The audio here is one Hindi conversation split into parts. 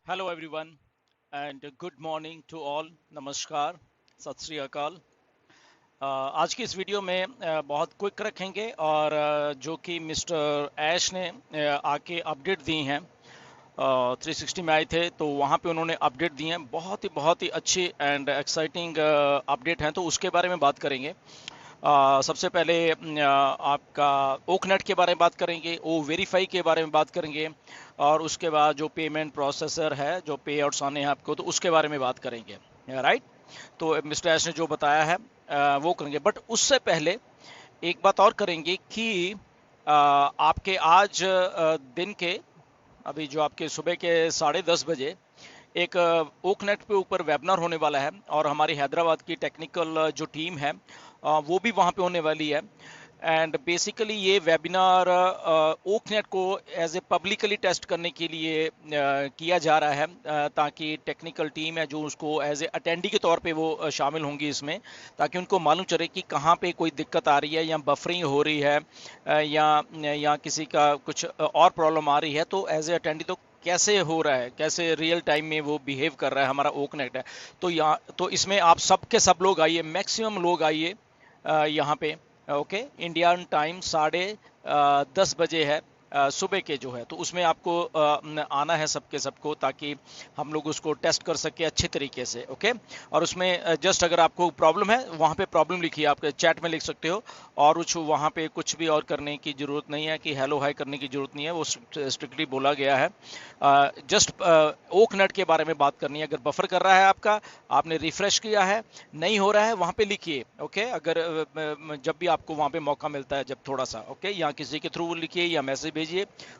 Hello everyone and good morning to all. नमस्कार, सत श्री अकाल। आज की इस वीडियो में बहुत क्विक रखेंगे और जो कि मिस्टर ऐश ने आके अपडेट दी हैं। 360 में आए थे तो वहाँ पे उन्होंने अपडेट दी हैं, बहुत ही अच्छी एंड एक्साइटिंग अपडेट हैं, तो उसके बारे में बात करेंगे। सबसे पहले आपका ओकनेट के बारे में बात करेंगे, ओ वेरीफाई के बारे में बात करेंगे, और उसके बाद जो पेमेंट प्रोसेसर है, जो पे आउट्स आने हैं आपको, तो उसके बारे में बात करेंगे। राइट। तो मिस्टर एस ने जो बताया है वो करेंगे, बट उससे पहले एक बात और करेंगे कि आपके आज दिन के, अभी जो आपके सुबह के 10:30 बजे एक ओकनेट पे ऊपर वेबिनार होने वाला है, और हमारी हैदराबाद की टेक्निकल जो टीम है वो भी वहाँ पे होने वाली है। एंड बेसिकली ये वेबिनार ओकनेट को एज ए पब्लिकली टेस्ट करने के लिए किया जा रहा है, ताकि टेक्निकल टीम है जो उसको एज ए अटेंडी के तौर पे वो शामिल होंगी इसमें, ताकि उनको मालूम चले कि कहाँ पे कोई दिक्कत आ रही है, या बफरिंग हो रही है, या किसी का कुछ और प्रॉब्लम आ रही है, तो एज ए अटेंडी तो कैसे हो रहा है, कैसे रियल टाइम में वो बिहेव कर रहा है हमारा ओकनेट है। तो यहाँ तो इसमें आप सब के सब लोग आइए, मैक्सिमम लोग आइए यहाँ पे। ओके, इंडियन टाइम 10:30 बजे है सुबह के जो है, तो उसमें आपको आना है सबके सबको, ताकि हम लोग उसको टेस्ट कर सके अच्छे तरीके से। ओके। और उसमें जस्ट अगर आपको प्रॉब्लम है, वहाँ पे प्रॉब्लम लिखिए, आप चैट में लिख सकते हो, और वहाँ पे कुछ भी और करने की ज़रूरत नहीं है, कि हेलो हाय करने की ज़रूरत नहीं है, वो स्ट्रिक्टली बोला गया है। जस्ट ओक नेट के बारे में बात करनी है। अगर बफर कर रहा है आपका, आपने रिफ्रेश किया है, नहीं हो रहा है, वहाँ पे लिखिए। ओके, अगर जब भी आपको वहाँ पे मौका मिलता है, जब थोड़ा सा, ओके, या किसी के थ्रू लिखिए या मैसेज भेजिए,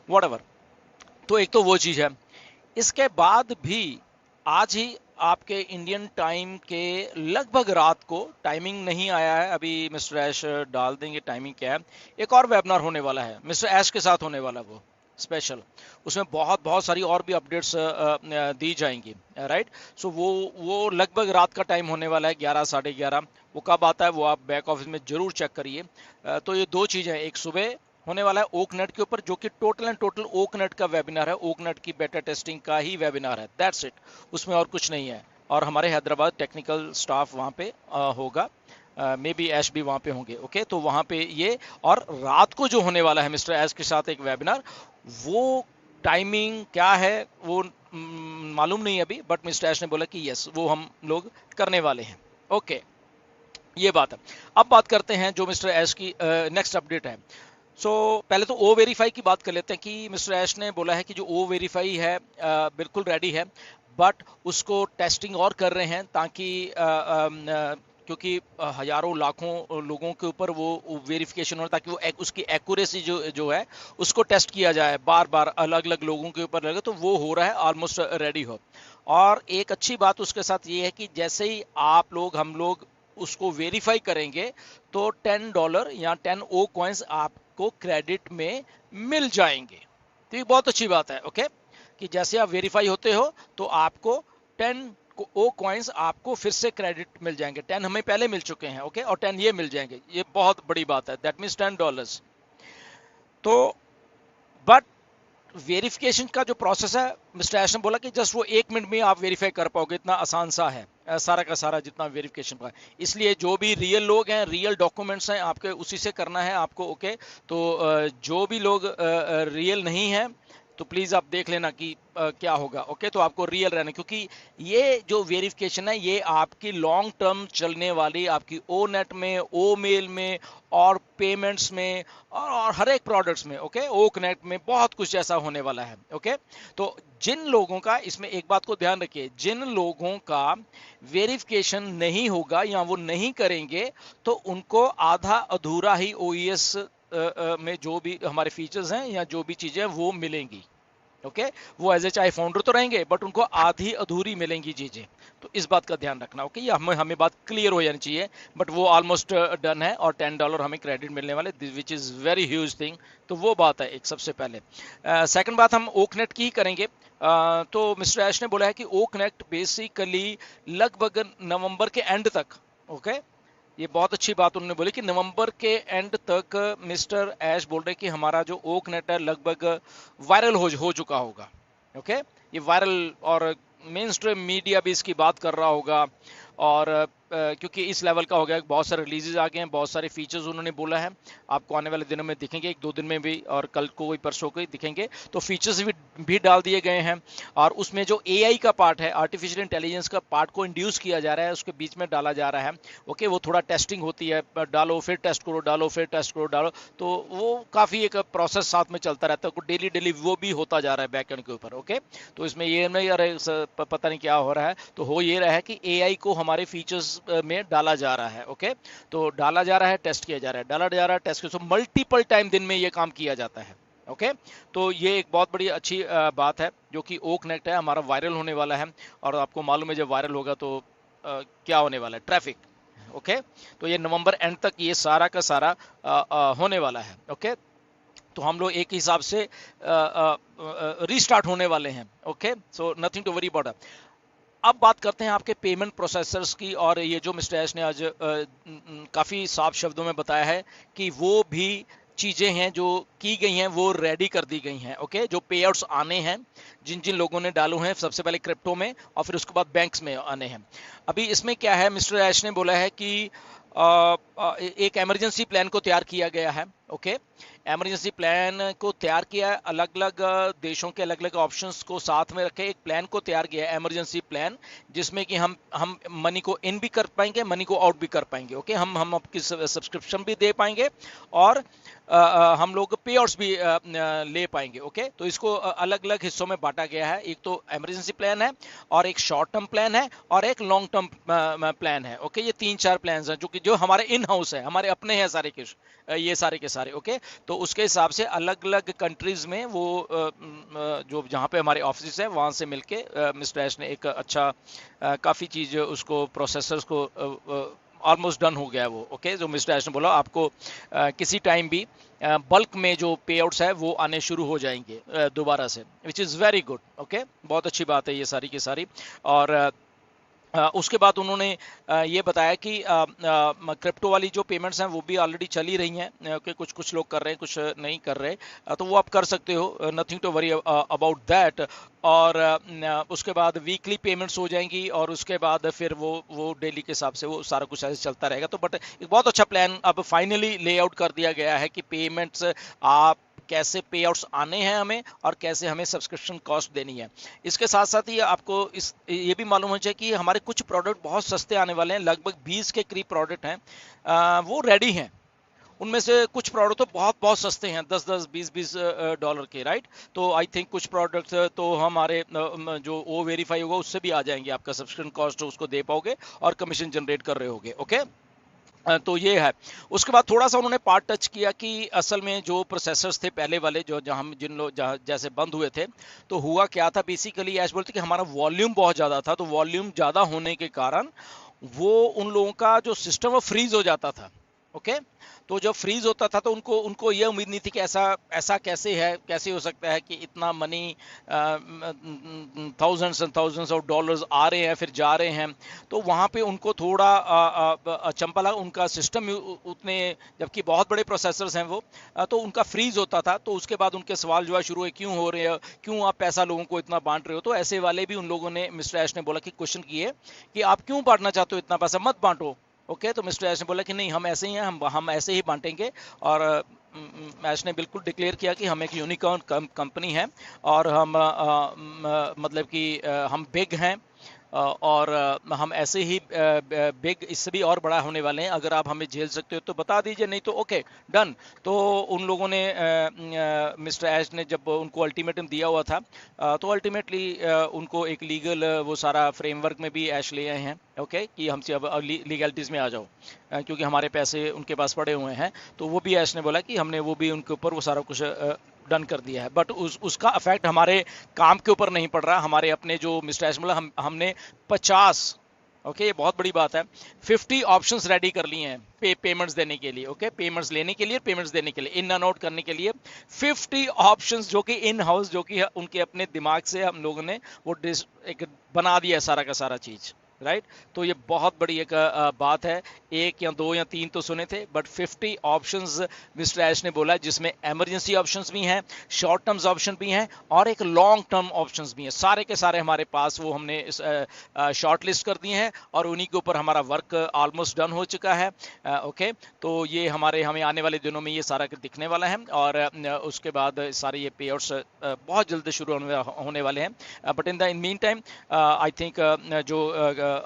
व्हाटएवर। तो एक तो वो चीज़ है। इसके बाद भी आज ही आपके इंडियन टाइम के लगभग रात को, टाइमिंग नहीं आया है अभी, मिस्टर ऐश डाल देंगे टाइमिंग क्या है, एक और वेबिनार होने वाला है मिस्टर ऐश के साथ होने वाला, वो स्पेशल। उसमें बहुत बहुत सारी और भी अपडेट्स दी जाएंगी। राइट। सो वो लगभग रात का टाइम होने वाला है, 11 11:30। वो कब आता है वो आप बैक ऑफिस में जरूर चेक करिए। तो ये दो चीज़ें, एक सुबह होने वाला है ओकनेट के ऊपर, जो कि टोटल एंड टोटल ओकनेट का वेबिनार है, ओकनेट की बेटा टेस्टिंग का ही वेबिनार है, दैट्स इट, उसमें और कुछ नहीं है। और हमारे हैदराबाद टेक्निकल स्टाफ वहाँ पे होगा, मे बी ऐश भी वहाँ पे होंगे। ओके, तो वहाँ पे ये, और रात को जो होने वाला है मिस्टर ऐश के साथ एक वेबिनार, वो टाइमिंग क्या है वो मालूम नहीं अभी, बट मिस्टर ऐश ने बोला कि यस, वो हम लोग करने वाले हैं। ओके, ये बात है। अब बात करते हैं जो मिस्टर ऐश की नेक्स्ट अपडेट है। पहले तो ओ वेरीफाई की बात कर लेते हैं, कि मिस्टर ऐश ने बोला है कि जो ओ वेरीफाई है बिल्कुल रेडी है, बट उसको टेस्टिंग और कर रहे हैं, ताकि क्योंकि हजारों लाखों लोगों के ऊपर वो वेरिफिकेशन हो, ताकि वो उसकी एक्यूरेसी जो जो है उसको टेस्ट किया जाए, बार बार अलग अलग लोगों के ऊपर लगे, तो वो हो रहा है, ऑलमोस्ट रेडी हो। और एक अच्छी बात उसके साथ ये है कि जैसे ही आप लोग, हम लोग उसको वेरीफाई करेंगे, तो $10 या 10 O कॉइन्स आपको क्रेडिट में मिल जाएंगे। तो ये बहुत अच्छी बात है। ओके, कि जैसे आप वेरीफाई होते हो, तो आपको 10 O कॉइन्स आपको फिर से क्रेडिट मिल जाएंगे। 10 हमें पहले मिल चुके हैं, ओके, और 10 ये मिल जाएंगे। ये बहुत बड़ी बात है, दैट मीन्स $10। तो बट वेरिफिकेशन का जो प्रोसेस है, मिस्टर ऐश ने बोला कि जस्ट वो 1 मिनट में आप वेरीफाई कर पाओगे, इतना आसान सा है सारा का सारा जितना वेरिफिकेशन का। इसलिए जो भी रियल लोग हैं, रियल डॉक्यूमेंट्स हैं आपके, उसी से करना है आपको। ओके, तो जो भी लोग रियल नहीं है, तो प्लीज़ आप देख लेना कि क्या होगा। ओके, तो आपको रियल रहना, क्योंकि ये जो वेरिफिकेशन है, ये आपकी लॉन्ग टर्म चलने वाली, आपकी ओ नेट में, ओ मेल में, और पेमेंट्स में, और हर एक प्रोडक्ट्स में। ओके, ओ कनेक्ट में बहुत कुछ ऐसा होने वाला है। ओके, तो जिन लोगों का, इसमें एक बात को ध्यान रखिए, जिन लोगों का वेरिफिकेशन नहीं होगा या वो नहीं करेंगे, तो उनको आधा अधूरा ही ओईएस में जो भी हमारे फीचर्स हैं या जो भी चीज़ें वो मिलेंगी। ओके, वो एज ए चाहे फाउंडर तो रहेंगे, बट उनको आधी अधूरी मिलेंगी चीज़ें। तो इस बात का ध्यान रखना। ओके, ये हमें हमें बात क्लियर हो जानी चाहिए। बट वो ऑलमोस्ट डन है, और $10 हमें क्रेडिट मिलने वाले, which is very huge thing. तो वो बात है एक सबसे पहले। सेकंड बात हम ओकनेट की ही करेंगे। तो मिस्टर ऐश ने बोला है कि ओकनेट बेसिकली लगभग नवंबर के एंड तक, ओके, ये बहुत अच्छी बात उन्होंने बोली कि नवंबर के एंड तक मिस्टर ऐश बोल रहे कि हमारा जो ओक नेट है लगभग वायरल हो चुका होगा। ओके ये वायरल और मेन स्ट्रीम मीडिया भी इसकी बात कर रहा होगा, और क्योंकि इस लेवल का हो गया, बहुत सारे रिलीजेज आ गए हैं, बहुत सारे फीचर्स उन्होंने बोला है, आपको आने वाले दिनों में दिखेंगे, एक दो दिन में भी, और कल को भी परसों को ही दिखेंगे। तो फीचर्स भी डाल दिए गए हैं, और उसमें जो एआई का पार्ट है, आर्टिफिशियल इंटेलिजेंस का पार्ट को इंड्यूस किया जा रहा है, उसके बीच में डाला जा रहा है। ओके वो थोड़ा टेस्टिंग होती है, डालो फिर टेस्ट करो, डालो फिर टेस्ट करो, डालो, तो वो काफ़ी एक प्रोसेस साथ में चलता रहता है, डेली डेली वो भी होता जा रहा है बैकएंड के ऊपर। ओके तो इसमें ये नहीं अरे पता नहीं क्या हो रहा है, तो हो ये रहा है कि एआई को हमारे फीचर्स में डाला जा रहा है। ओके तो डाला जा रहा है, टेस्ट किया जा रहा है, डाला जा रहा है, टेस्ट किया, तो मल्टीपल टाइम दिन में ये काम किया जाता है। ओके तो ये एक बहुत बड़ी अच्छी बात है, जो कि ओ कनेक्ट है हमारा वायरल होने वाला है, और आपको मालूम है जब वायरल होगा तो क्या होने वाला है, ट्रैफिक। ओके तो ये नवंबर एंड तक ये सारा का सारा होने वाला है। ओके तो हम लोग एक हिसाब से रीस्टार्ट होने वाले हैं। Okay so nothing to worry about. अब बात करते हैं आपके पेमेंट प्रोसेसर्स की, और ये जो मिस्टर एश ने आज काफ़ी साफ शब्दों में बताया है कि वो भी चीज़ें हैं जो की गई हैं, वो रेडी कर दी गई हैं। ओके जो पे आउट्स आने हैं, जिन जिन लोगों ने डालू हैं, सबसे पहले क्रिप्टो में और फिर उसके बाद बैंक्स में आने हैं। अभी इसमें क्या है, मिस्टर एश ने बोला है कि एक इमरजेंसी प्लान को तैयार किया गया है। ओके इमरजेंसी प्लान को तैयार किया है, अलग अलग देशों के अलग अलग ऑप्शंस को साथ में रखे एक प्लान को तैयार किया है, इमरजेंसी प्लान, जिसमें कि हम मनी को इन भी कर पाएंगे, मनी को आउट भी कर पाएंगे। ओके हम आपकी सब्सक्रिप्शन भी दे पाएंगे, और हम लोग पे आउट्स भी ले पाएंगे। ओके तो इसको अलग अलग हिस्सों में बांटा गया है, एक तो इमरजेंसी प्लान है, और एक शॉर्ट टर्म प्लान है, और एक लॉन्ग टर्म प्लान है। ओके ये 3-4 प्लान हैं जो हमारे इन हाउस है, हमारे अपने हैं सारे के ये सारे के सारे। ओके तो उसके हिसाब से अलग अलग कंट्रीज में वो जो जहाँ पे हमारे ऑफिस है वहाँ से मिलके मिस्टर एश ने एक अच्छा काफ़ी चीज़ उसको प्रोसेसर्स को ऑलमोस्ट डन हो गया वो। ओके जो मिस्टर एश ने बोला आपको किसी टाइम भी बल्क में जो पे आउट्स है वो आने शुरू हो जाएंगे दोबारा से, which is very good. Okay बहुत अच्छी बात है ये सारी की सारी। और उसके बाद उन्होंने ये बताया कि क्रिप्टो वाली जो पेमेंट्स हैं वो भी ऑलरेडी चली रही हैं, कि कुछ लोग कर रहे हैं, कुछ नहीं कर रहे, तो वो आप कर सकते हो, nothing to worry about that. और उसके बाद वीकली पेमेंट्स हो जाएंगी, और उसके बाद फिर वो डेली के हिसाब से वो सारा कुछ ऐसे चलता रहेगा। तो बट एक बहुत अच्छा प्लान अब फाइनली लेआउट कर दिया गया है कि पेमेंट्स आप कैसे पे आउट्स आने हैं हमें, और कैसे हमें सब्सक्रिप्शन कॉस्ट देनी है। इसके साथ साथ ही आपको ये भी मालूम होना चाहिए कि हमारे कुछ प्रोडक्ट बहुत सस्ते आने वाले हैं, लगभग 20 के करीब प्रोडक्ट हैं, वो रेडी हैं। उनमें से कुछ प्रोडक्ट तो बहुत बहुत सस्ते हैं, 10-10 20-20 डॉलर के, राइट। तो आई थिंक कुछ प्रोडक्ट्स तो हमारे जो वो वेरीफाई होगा उससे भी आ जाएंगे, आपका सब्सक्रिप्शन कॉस्ट उसको दे पाओगे और कमीशन जनरेट कर रहे होगे। ओके तो ये है। उसके बाद थोड़ा सा उन्होंने पार्ट टच किया कि असल में जो प्रोसेसर्स थे पहले वाले जो जहाँ जिन लोग जैसे बंद हुए थे, तो हुआ क्या था बेसिकली, ऐश बोलते कि हमारा वॉल्यूम बहुत ज़्यादा था, तो वॉल्यूम ज़्यादा होने के कारण वो उन लोगों का जो सिस्टम वो फ्रीज हो जाता था। ओके तो जब फ्रीज होता था तो उनको उनको ये उम्मीद नहीं थी कि ऐसा कैसे हो सकता है कि इतना money thousands and thousands of dollars आ रहे हैं फिर जा रहे हैं। तो वहाँ पे उनको थोड़ा अचंभा लगा, उनका सिस्टम उतने, जबकि बहुत बड़े प्रोसेसर्स हैं वो, तो उनका फ्रीज होता था। तो उसके बाद उनके सवाल जो है शुरू हुए, क्यों हो रहे हैं, क्यों आप पैसा लोगों को इतना बांट रहे हो। तो ऐसे वाले भी उन लोगों ने, मिस्टर ऐश ने बोला कि क्वेश्चन किए कि आप क्यों बांटना चाहते हो, इतना पैसा मत बांटो। ओके तो मिस्टर ऐश ने बोला कि नहीं हम ऐसे ही हैं, हम ऐसे ही बांटेंगे। और ऐश ने बिल्कुल डिक्लेयर किया कि हम एक यूनिकॉर्न कंपनी है, और हम मतलब कि हम बिग हैं, और हम ऐसे ही बिग इससे भी और बड़ा होने वाले हैं। अगर आप हमें झेल सकते हो तो बता दीजिए, नहीं तो ओके डन। तो उन लोगों ने मिस्टर ऐश ने जब उनको अल्टीमेटम दिया हुआ था, तो अल्टीमेटली उनको एक लीगल वो सारा फ्रेमवर्क में भी ऐश ले आए हैं। ओके कि हमसे अब लीगलिटीज़ में आ जाओ, क्योंकि हमारे पैसे उनके पास पड़े हुए हैं। तो वो भी ऐश ने बोला कि हमने वो भी उनके ऊपर वो सारा कुछ डन कर दिया है, बट उसका इफेक्ट हमारे काम के ऊपर नहीं पड़ रहा। हमारे अपने जो मिस्टर ऐश बोला, हमने 50, ओके ये बहुत बड़ी बात है, 50 ऑप्शंस रेडी कर लिए हैं पेमेंट्स देने के लिए। ओके पेमेंट्स लेने के लिए, पेमेंट्स देने के लिए, इन एंड आउट करने के लिए 50 ऑप्शंस, जो कि इन हाउस, जो कि उनके अपने दिमाग से हम लोगों ने वो एक बना दिया है सारा का सारा चीज़। राइट। तो ये बहुत बड़ी एक बात है। एक या दो या तीन तो सुने थे, बट 50 ऑप्शंस मिस्टर ऐश ने बोला, जिसमें इमरजेंसी ऑप्शंस भी हैं, शॉर्ट टर्म्स ऑप्शन भी हैं और एक लॉन्ग टर्म ऑप्शंस भी हैं। सारे के सारे हमारे पास वो हमने शॉर्ट लिस्ट कर दिए हैं और उन्हीं के ऊपर हमारा वर्क ऑलमोस्ट डन हो चुका है। ओके, तो ये हमें आने वाले दिनों में ये सारा दिखने वाला है और उसके बाद सारे ये पे आउट्स बहुत जल्द शुरू होने वाले हैं। But in mean time I think जो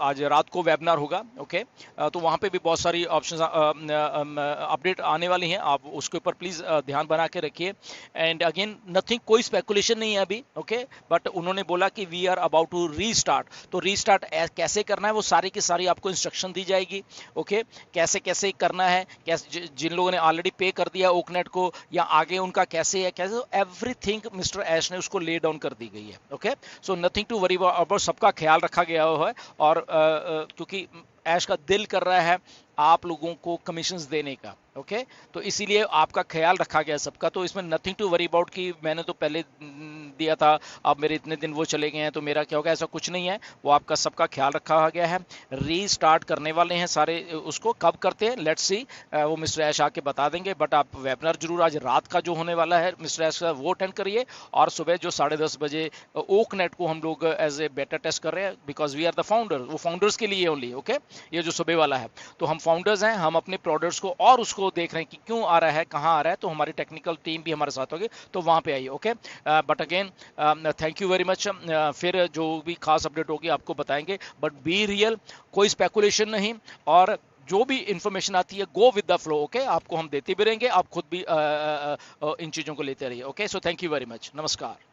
आज रात को वेबिनार होगा, ओके, तो वहाँ पे भी बहुत सारी ऑप्शंस अपडेट आने वाली हैं। आप उसके ऊपर प्लीज़ ध्यान बना के रखिए। एंड अगेन नथिंग, कोई स्पेकुलेशन नहीं है अभी, ओके, बट उन्होंने बोला कि we are about to restart. तो रीस्टार्ट कैसे करना है वो सारी की सारी आपको इंस्ट्रक्शन दी जाएगी, ओके, कैसे कैसे करना है, कैसे जिन लोगों ने ऑलरेडी पे कर दिया ओकनेट को या आगे उनका कैसे है, कैसे, एवरीथिंग मिस्टर ऐश ने उसको ले डाउन कर दी गई है। Okay, so nothing to worry about, सबका ख्याल रखा गया हुआ है। और क्योंकि ऐश का दिल कर रहा है आप लोगों को कमीशंस देने का, ओके, तो इसीलिए आपका ख्याल रखा गया सबका। तो इसमें नथिंग टू वरी अबाउट कि मैंने तो पहले दिया था, अब मेरे इतने दिन वो चले गए हैं तो मेरा क्या होगा, ऐसा कुछ नहीं है। वो आपका सबका ख्याल रखा गया है। रीस्टार्ट करने वाले हैं सारे, उसको कब करते हैं लेट्स सी, वो मिस्टर ऐश आके बता देंगे। बट आप वेबिनार जरूर आज रात का जो होने वाला है मिस्टर ऐश का वो अटेंड करिए, और सुबह जो 10:30 बजे ओक नेट को हम लोग एज ए बेटा टेस्ट कर रहे हैं, because we are the founder, वो फाउंडर्स के लिए ओनली, ओके, ये जो सुबह वाला है। तो हम फाउंडर्स हैं, हम अपने प्रोडक्ट्स को और उसको देख रहे हैं कि क्यों आ रहा है, कहाँ आ रहा है, तो हमारी टेक्निकल टीम भी हमारे साथ होगी, तो वहाँ पे आइए, okay. But again thank you very much. फिर जो भी खास अपडेट होगी आपको बताएंगे, बट बी रियल, कोई स्पेकुलेशन नहीं, और जो भी इंफॉर्मेशन आती है go with the flow, okay, आपको हम देते भी रहेंगे, आप खुद भी इन चीज़ों को लेते रहिए, okay. So thank you very much, नमस्कार।